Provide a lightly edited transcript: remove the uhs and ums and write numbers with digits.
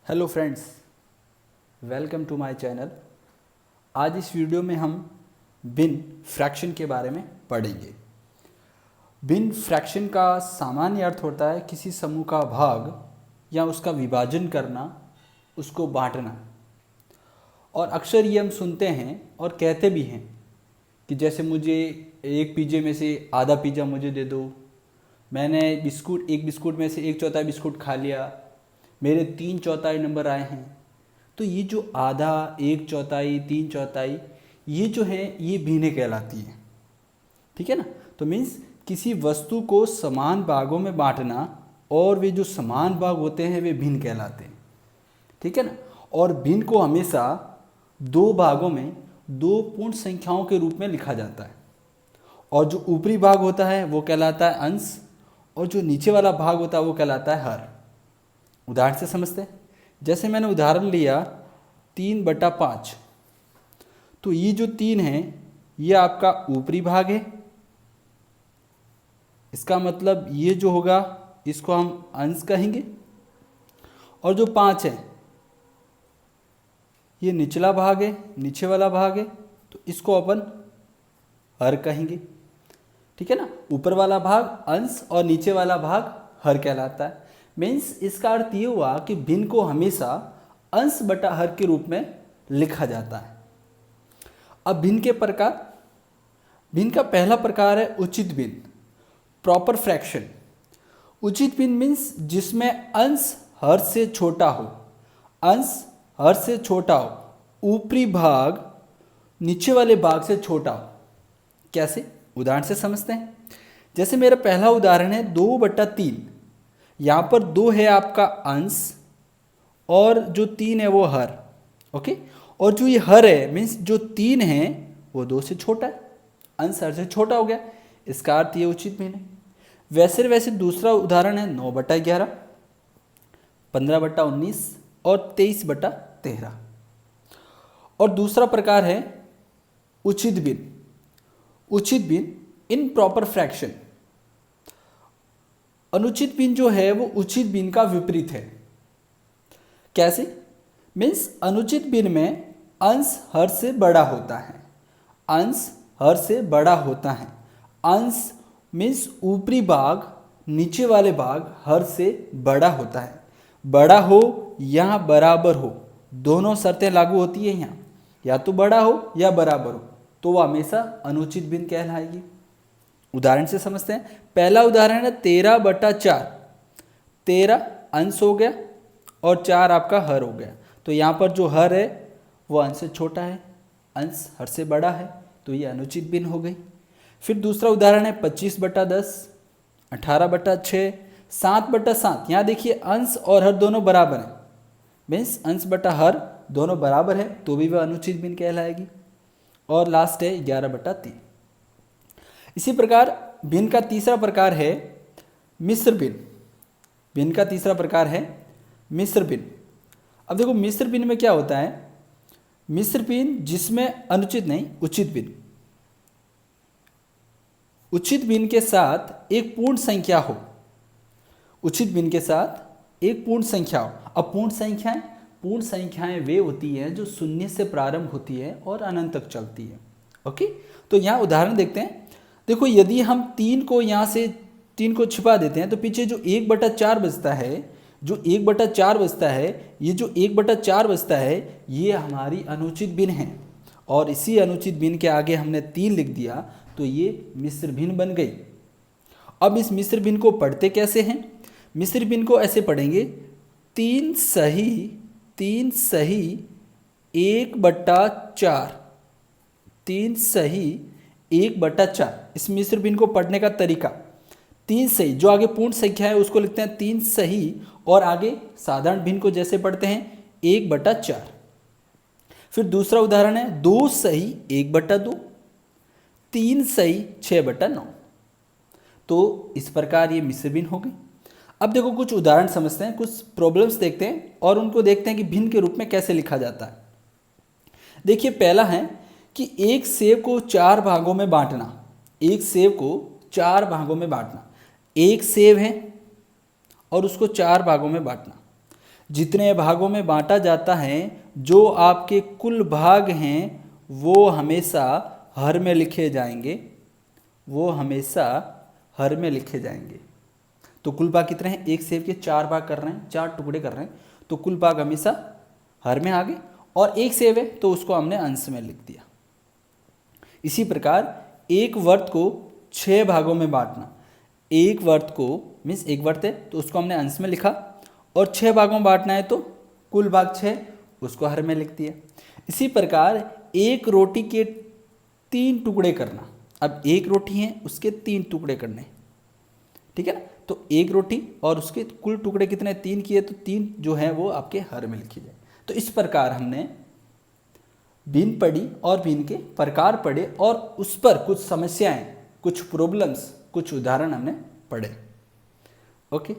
Hello friends, welcome to my channel. आज इस video में हम बिन फ्रैक्शन के बारे में पढ़ेंगे। बिन फ्रैक्शन का सामान्य अर्थ होता है किसी समूह का भाग या उसका विभाजन करना, उसको बांटना। और अक्सर ये हम सुनते हैं और कहते भी हैं कि जैसे मुझे एक पिज़्ज़े में से आधा पिज़्ज़ा मुझे दे दो, मैंने एक बिस्कुट में से एक चौथाई बिस्कुट खा लिया, मेरे 3/4 नंबर आए हैं। तो ये जो आधा, एक चौथाई, 3/4 ये जो है ये भिन्नें कहलाती है। ठीक है ना। तो मीन्स किसी वस्तु को समान भागों में बांटना और वे जो समान भाग होते हैं वे भिन्न कहलाते हैं। ठीक है ना। और भिन्न को हमेशा दो भागों में दो पूर्ण संख्याओं के रूप में लिखा जाता है। और जो ऊपरी भाग होता है वो कहलाता है अंश और जो नीचे वाला भाग होता है वो कहलाता है हर। उदाहरण से समझते हैं। जैसे मैंने उदाहरण लिया 3/5, तो ये जो 3 है ये आपका ऊपरी भाग है। इसका मतलब ये जो होगा इसको हम अंश कहेंगे। और जो 5 है ये निचला भाग है, नीचे वाला भाग है, तो इसको अपन हर कहेंगे। ठीक है ना। ऊपर वाला भाग अंश और नीचे वाला भाग हर कहलाता है। मीन्स इसका अर्थ ये हुआ कि भिन्न को हमेशा अंश बटा हर के रूप में लिखा जाता है। अब भिन्न के प्रकार। भिन्न का पहला प्रकार है उचित भिन्न, प्रॉपर फ्रैक्शन। उचित भिन्न मीन्स जिसमें अंश हर से छोटा हो, अंश हर से छोटा हो, ऊपरी भाग नीचे वाले भाग से छोटा हो। कैसे? उदाहरण से समझते हैं। जैसे मेरा पहला उदाहरण है 2/3। यहाँ पर 2 है आपका अंश और जो 3 है वो हर। ओके। और जो ये हर है मीन्स जो 3 है वो 2 से छोटा है, अंश हर से छोटा हो गया। इसका अर्थ ये उचित भिन्न है। वैसे दूसरा उदाहरण है 9/11, 15/19 और 23/13। और दूसरा प्रकार है उचित भिन्न। उचित भिन्न इन प्रॉपर फ्रैक्शन। अनुचित भिन्न जो है वो उचित भिन्न का विपरीत है। कैसे? मीन्स अनुचित भिन्न में अंश हर से बड़ा होता है, अंश हर से बड़ा होता है। अंश मीन्स ऊपरी भाग नीचे वाले भाग हर से बड़ा होता है। बड़ा हो या बराबर हो, दोनों शर्तें लागू होती है यहाँ। या तो बड़ा हो या बराबर हो तो वह हमेशा अनुचित भिन्न कहलाएगी। उदाहरण से समझते हैं। पहला उदाहरण है 13/4। 13 अंश हो गया और 4 आपका हर हो गया। तो यहाँ पर जो हर है वो अंश से छोटा है, अंश हर से बड़ा है, तो ये अनुचित भिन्न हो गई। फिर दूसरा उदाहरण है 25/10, 18/6, 7/7। यहाँ देखिए अंश और हर दोनों बराबर हैं। मीन्स अंश बटा हर दोनों बराबर है तो भी वह अनुचित भिन्न कहलाएगी। और लास्ट है 11/3। इसी प्रकार भिन्न का तीसरा प्रकार है मिश्र भिन्न। भिन्न का तीसरा प्रकार है मिश्र भिन्न। अब देखो मिश्र भिन्न में क्या होता है। मिश्र भिन्न जिसमें अनुचित नहीं, उचित भिन्न। उचित भिन्न के साथ एक पूर्ण संख्या हो, उचित भिन्न के साथ एक पूर्ण संख्या हो। अब पूर्ण संख्याएं वे होती हैं जो शून्य से प्रारंभ होती है और अनंत तक चलती है। ओके। तो यहाँ उदाहरण देखते हैं। देखो यदि हम 3 को यहाँ से 3 को छिपा देते हैं तो पीछे जो 1/4 बचता है, जो 1/4 बचता है, ये जो 1/4 बचता है ये हमारी अनुचित भिन्न है। और इसी अनुचित भिन्न के आगे हमने 3 लिख दिया तो ये मिश्र भिन्न बन गई। अब इस मिश्र भिन्न को पढ़ते कैसे हैं? मिश्र भिन्न को ऐसे पढ़ेंगे 3 सही 1/4, 3 सही 1/4। इस मिश्र भिन्न को पढ़ने का तरीका 3 सही, जो आगे पूर्ण संख्या है उसको लिखते हैं 3 सही और आगे साधारण भिन्न को जैसे पढ़ते हैं 1/4। फिर दूसरा उदाहरण है 2 सही 1/2, 3 सही 6/9। तो इस प्रकार ये मिश्र भिन्न हो गई। अब देखो कुछ उदाहरण समझते हैं, कुछ प्रॉब्लम्स देखते हैं और उनको देखते हैं कि भिन्न के रूप में कैसे लिखा जाता है। देखिए पहला है कि एक सेब को 4 भागों में बांटना। एक सेब को 4 भागों में बांटना। एक सेब है और उसको 4 भागों में बांटना। जितने भागों में बांटा जाता है, जो आपके कुल भाग हैं वो हमेशा हर में लिखे जाएंगे, वो हमेशा हर में लिखे जाएंगे। तो कुल भाग कितने हैं? एक सेब के 4 भाग कर रहे हैं, 4 टुकड़े कर रहे हैं, तो कुल भाग हमेशा हर में आ गए। और एक सेब है तो उसको हमने अंश में लिख दिया। इसी प्रकार एक वर्त को 6 भागों में बांटना, एक वर्त को मीन्स एक वर्त है तो उसको हमने अंश में लिखा, और 6 भागों में बांटना है तो कुल भाग 6 उसको हर में लिख दिया। इसी प्रकार एक रोटी के 3 टुकड़े करना, अब एक रोटी है उसके 3 टुकड़े करने, ठीक है ना। तो एक रोटी और उसके कुल टुकड़े कितने? 3 किए, तो 3 जो है वो आपके हर में लिखी जाए। तो इस प्रकार हमने भिन्न पढ़ी और भिन्न के प्रकार पढ़े, और उस पर कुछ समस्याएं, कुछ प्रॉब्लम्स, कुछ उदाहरण हमने पढ़े। ओके।